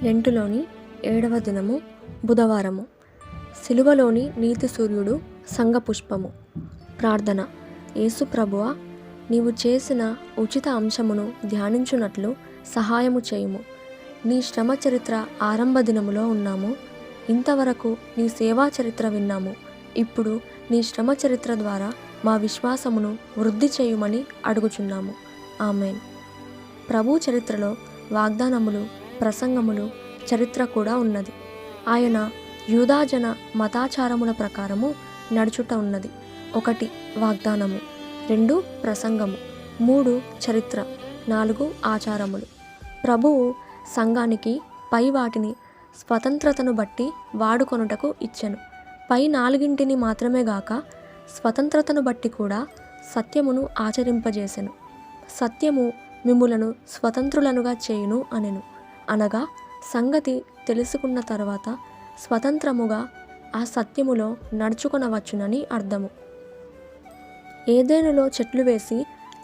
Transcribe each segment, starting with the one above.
లెంటులోని 7వ దినము బుధవారము. సిలువలోని నీతి సూర్యుడు సంఘపుష్పము. ప్రార్థన. యేసు ప్రభువా, నీవు చేసిన ఉచిత అంశమును ధ్యానించున్నట్లు సహాయము చేయుము. నీ శ్రమ చరిత్ర ఆరంభ దినములో ఉన్నాము. ఇంతవరకు నీ సేవా చరిత్ర విన్నాము. ఇప్పుడు నీ శ్రమ చరిత్ర ద్వారా మా విశ్వాసమును వృద్ధి చేయుమని అడుగుచున్నాము. ఆమేన్. ప్రభు చరిత్రలో వాగ్దానములు, ప్రసంగములు, చరిత్ర కూడా ఉన్నది. ఆయన యూదాజన మతాచారముల ప్రకారము నడుచుట ఉన్నది. 1 వాగ్దానము, 2 ప్రసంగము, 3 చరిత్ర, 4 ఆచారములు. ప్రభువు సంఘానికి పై వాటిని స్వతంత్రతను బట్టి వాడుకొనుటకు ఇచ్చెను. పై 4 మాత్రమే గాక స్వతంత్రతను బట్టి కూడా సత్యమును ఆచరింపజేసెను. సత్యము మిమ్ములను స్వతంత్రులనుగా చేయును అనెను. అనగా సంగతి తెలుసుకున్న తర్వాత స్వతంత్రముగా ఆ సత్యములో నడుచుకొనవచ్చునని అర్థము. ఏదెనులో చెట్లు వేసి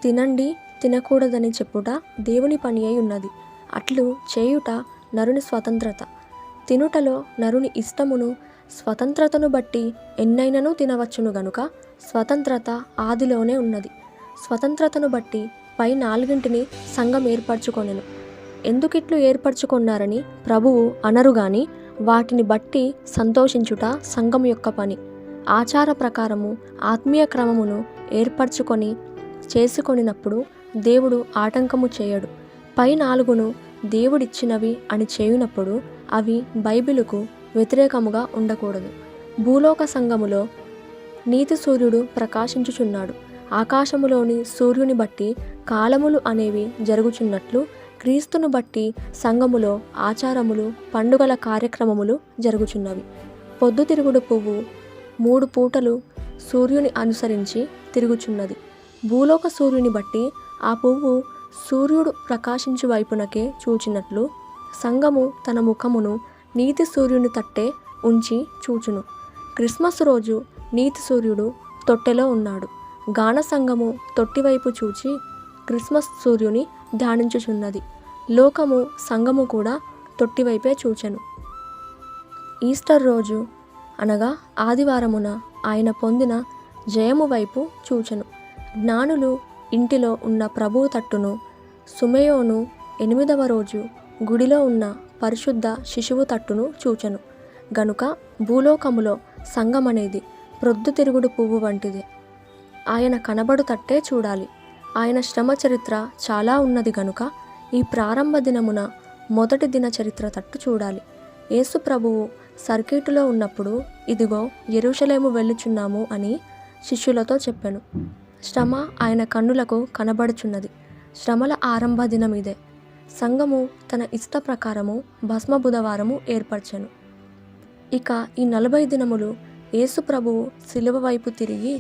తినండి, తినకూడదని చెప్పుట దేవుని పని అయి ఉన్నది. అట్లు చేయుట నరుని స్వతంత్రత. తినుటలో నరుని ఇష్టమును స్వతంత్రతను బట్టి ఎన్నైనను తినవచ్చును గనుక స్వతంత్రత ఆదిలోనే ఉన్నది. స్వతంత్రతను బట్టి పై 4 సంఘం ఏర్పరచుకొనెను. ఎందుకిట్లు ఏర్పరచుకొన్నారని ప్రభువు అనరు గాని వాటిని బట్టి సంతోషించుట సంఘం యొక్క పని. ఆచార ప్రకారము ఆత్మీయ క్రమమును ఏర్పరచుకొని చేసుకొనినప్పుడు దేవుడు ఆటంకము చేయడు. పై 4 దేవుడిచ్చినవి అని చేయునప్పుడు అవి బైబిలుకు వ్యతిరేకముగా ఉండకూడదు. భూలోక సంఘములో నీతి సూర్యుడు ప్రకాశించుచున్నాడు. ఆకాశములోని సూర్యుని బట్టి కాలములు అనేవి జరుగుచున్నట్లు క్రీస్తును బట్టి సంఘములో ఆచారములు, పండుగల కార్యక్రమములు జరుగుచున్నవి. పొద్దుతిరుగుడు పువ్వు 3 పూటలు సూర్యుని అనుసరించి తిరుగుచున్నది. భూలోక సూర్యుని బట్టి ఆ పువ్వు సూర్యుడు ప్రకాశించు వైపునకే చూచినట్లు సంఘము తన ముఖమును నీతి సూర్యుని తట్టే ఉంచి చూచును. క్రిస్మస్ రోజు నీతి సూర్యుడు తొట్టెలో ఉన్నాడు. గాన సంఘము తొట్టివైపు చూచి క్రిస్మస్ సూర్యుని ధ్యానించుచున్నది. లోకము సంఘము కూడా తొట్టివైపే చూచెను. ఈస్టర్ రోజు అనగా ఆదివారమున ఆయన పొందిన జయము వైపు చూచెను. జ్ఞానులు ఇంటిలో ఉన్న ప్రభువు తట్టును, సుమయోను 8వ రోజు గుడిలో ఉన్న పరిశుద్ధ శిశువు తట్టును చూచెను. గనుక భూలోకములో సంఘమనేది ప్రొద్దుతిరుగుడు పువ్వు వంటిది. ఆయన కనబడు తట్టే చూడాలి. ఆయన శ్రమ చరిత్ర చాలా ఉన్నది గనుక ఈ ప్రారంభ దినమున మొదటి దిన చరిత్ర తట్టు చూడాలి. యేసు ప్రభువు సర్కిటులో ఉన్నప్పుడు ఇదిగో యెరూషలేము వెళ్ళుచున్నాము అని శిష్యులతో చెప్పెను. శ్రమ ఆయన కన్నులకు కనబడుచున్నది. శ్రమల ఆరంభ దినం ఇదే. సంఘము తన ఇష్ట ప్రకారము భస్మ బుధవారము ఏర్పరచెను. ఇక ఈ 40 దినములు యేసు ప్రభువు శిలువ వైపు తిరిగి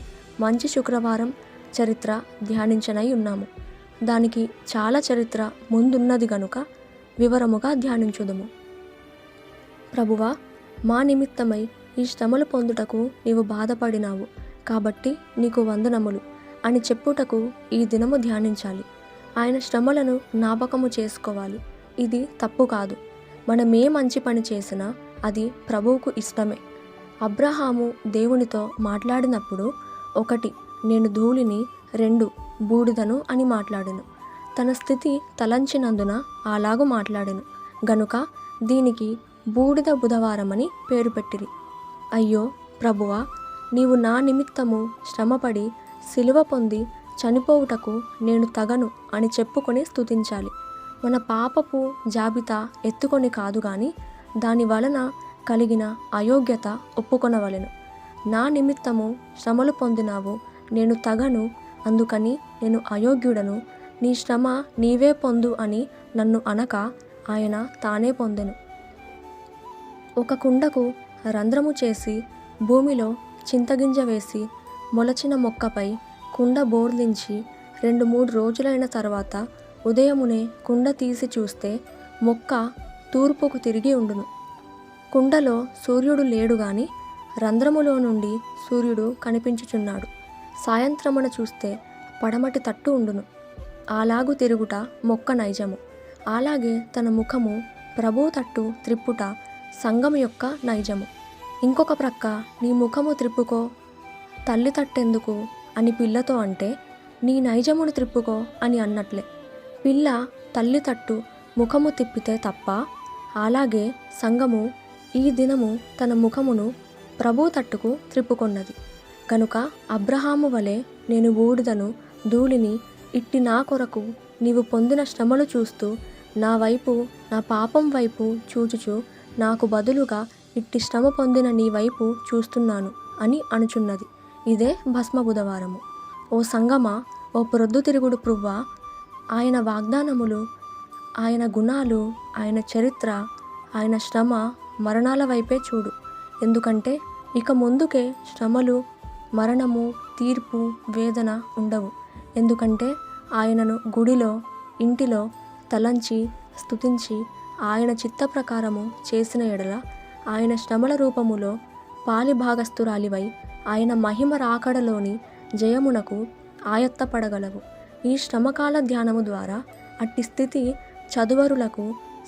మంచి శుక్రవారం చరిత్ర ధ్యానించనై ఉన్నాము. దానికి చాలా చరిత్ర ముందున్నది గనుక వివరముగా ధ్యానించుదుము. ప్రభువా, మా నిమిత్తమై ఈ శ్రమలు పొందుటకు నీవు బాధపడినావు కాబట్టి నీకు వందనములు అని చెప్పుటకు ఈ దినము ధ్యానించాలి. ఆయన శ్రమలను జ్ఞాపకము చేసుకోవాలి. ఇది తప్పు కాదు. మనమే మంచి పని చేసినా అది ప్రభువుకు ఇష్టమే. అబ్రహాము దేవునితో మాట్లాడినప్పుడు 1 నేను ధూళిని, 2 బూడిదను అని మాట్లాడెను. తన స్థితి తలంచినందున అలాగు మాట్లాడెను గనుక దీనికి బూడిద బుధవారమని పేరు పెట్టిరి. అయ్యో ప్రభువా, నీవు నా నిమిత్తము శ్రమపడి సిలువ పొంది చనిపోవుటకు నేను తగను అని చెప్పుకొని స్తుతించాలి. మన పాపపు జాబితా ఎత్తుకొని కాదు గాని దాని వలన కలిగిన అయోగ్యత ఒప్పుకొనవలెను. నా నిమిత్తము శ్రమలు పొందినావు, నేను తగను, అందుకని నేను అయోగ్యుడను, నీ శ్రమ నీవే పొందు అని నన్ను అనక ఆయన తానే పొందెను. ఒక కుండకు రంధ్రము చేసి భూమిలో చింతగింజ వేసి మొలచిన మొక్కపై కుండ బోర్లించి 2-3 రోజులైన తర్వాత ఉదయమునే కుండ తీసి చూస్తే మొక్క తూర్పుకు తిరిగి ఉండును. కుండలో సూర్యుడు లేడు గాని రంధ్రములో నుండి సూర్యుడు కనిపించుచున్నాడు. సాయంత్రమున చూస్తే పడమటి తట్టు ఉండును. అలాగు తిరుగుట మొక్క నైజము. అలాగే తన ముఖము ప్రభువు తట్టు త్రిప్పుట సంఘం యొక్క నైజము. ఇంకొక ప్రక్క నీ ముఖము త్రిప్పుకో, తల్లి తట్టెందుకు అని పిల్లతో అంటే నీ నైజమును త్రిప్పుకో అని అన్నట్లే. పిల్ల తల్లి తట్టు ముఖము తిప్పితే తప్ప, అలాగే సంఘము ఈ దినము తన ముఖమును ప్రభు తట్టుకు త్రిప్పుకొన్నది. కనుక అబ్రహాము వలె నేను బూడిదను ధూళిని ఇట్టి నా కొరకు నీవు పొందిన శ్రమలు చూస్తూ నా వైపు, నా పాపం వైపు చూచుచు నాకు బదులుగా ఇట్టి శ్రమ పొందిన నీ వైపు చూస్తున్నాను అని అనుచున్నది. ఇదే భస్మ బుధవారము. ఓ సంగమా, ఓ ప్రొద్దుతిరుగుడు పువ్వా, ఆయన వాగ్దానములు, ఆయన గుణాలు, ఆయన చరిత్ర, ఆయన శ్రమ మరణాల వైపే చూడు. ఎందుకంటే ఇక ముందుకే శ్రమలు, మరణము, తీర్పు, వేదన ఉండవు. ఎందుకంటే ఆయనను గుడిలో, ఇంటిలో తలంచి స్తుతించి ఆయన చిత్త ప్రకారము చేసిన ఎడల ఆయన శ్రమల రూపములో పాలిభాగస్థురాలివై ఆయన మహిమ రాకడలోని జయమునకు ఆయత్తపడగలవు. ఈ శ్రమకాల ధ్యానము ద్వారా అట్టి స్థితి చదువరులకు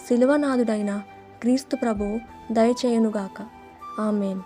శిలువనాథుడైన క్రీస్తు ప్రభువు దయచేయునుగాక. ఆమేన్.